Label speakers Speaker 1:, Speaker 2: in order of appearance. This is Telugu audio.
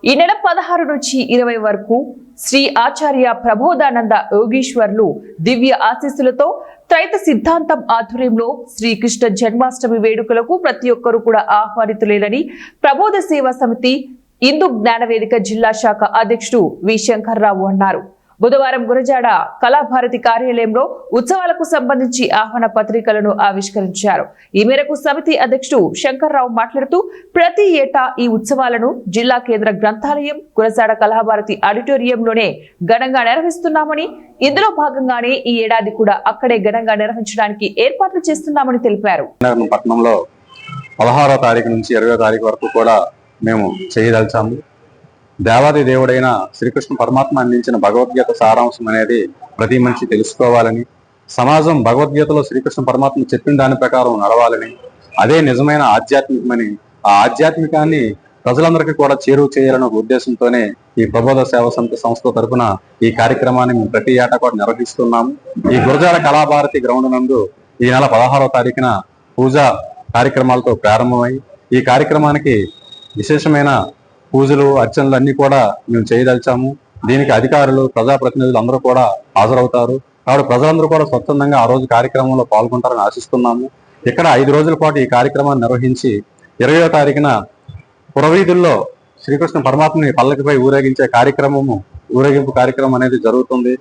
Speaker 1: ఈ నెల 16 నుంచి 20 వరకు శ్రీ ఆచార్య ప్రబోధానంద యోగీశ్వర్లు దివ్య ఆశీస్సులతో త్రైత సిద్ధాంతం ఆధ్వర్యంలో శ్రీకృష్ణ జన్మాష్టమి వేడుకలకు ప్రతి ఒక్కరూ కూడా ఆహ్వానితులేనని ప్రబోధ సేవా సమితి హిందూ జ్ఞానవేదిక జిల్లా శాఖ అధ్యక్షుడు వి శంకర్రావు అన్నారు. బుధవారం గురజాడ కళాభారతి కార్యాలయంలో ఉత్సవాలకు సంబంధించి ఆహ్వాన పత్రికలను ఆవిష్కరించారు. ఈ మేరకు సమితి అధ్యక్షుడు శంకర్రావు మాట్లాడుతూ ప్రతి ఏటా ఈ ఉత్సవాలను జిల్లా కేంద్ర గ్రంథాలయం గురజాడ కళాభారతి ఆడిటోరియంలోనే ఘనంగా నిర్వహిస్తున్నామని, ఇందులో భాగంగానే ఈ ఏడాది కూడా అక్కడే ఘనంగా నిర్వహించడానికి ఏర్పాట్లు చేస్తున్నామని తెలిపారు.
Speaker 2: పట్టణంలో 16వ తారీఖు నుంచి 20వ తారీఖు వరకు కూడా మేము చేయదలిచాము. దేవాది దేవుడైన శ్రీకృష్ణ పరమాత్మ అందించిన భగవద్గీత సారాంశం అనేది ప్రతి మనిషి తెలుసుకోవాలని, సమాజం భగవద్గీతలో శ్రీకృష్ణ పరమాత్మ చెప్పిన దాని ప్రకారం నడవాలని, అదే నిజమైన ఆధ్యాత్మికమని, ఆ ఆధ్యాత్మికాన్ని ప్రజలందరికీ కూడా చేరువ చేయాలనే ఉద్దేశంతోనే ఈ ప్రబోధ సేవా సమితి సంస్థ తరఫున ఈ కార్యక్రమాన్ని మేము ప్రతి ఏటా కూడా నిర్వహిస్తున్నాము. ఈ గురజాడ కళాభారతి గ్రౌండ్ నందు ఈ నెల 16వ తారీఖున పూజా కార్యక్రమాలతో ప్రారంభమై ఈ కార్యక్రమానికి విశేషమైన పూజలు అర్చనలు అన్ని కూడా మేము చేయదలిచాము. దీనికి అధికారులు ప్రజాప్రతినిధులు అందరూ కూడా హాజరవుతారు. కాబట్టి ప్రజలందరూ కూడా స్వచ్ఛందంగా ఆ రోజు కార్యక్రమంలో పాల్గొంటారని ఆశిస్తున్నాము. ఇక్కడ 5 రోజుల పాటు ఈ కార్యక్రమాన్ని నిర్వహించి 20వ తారీఖున పురవీధుల్లో శ్రీకృష్ణ పరమాత్మని పల్లకిపై ఊరేగించే ఊరేగింపు కార్యక్రమం అనేది జరుగుతుంది.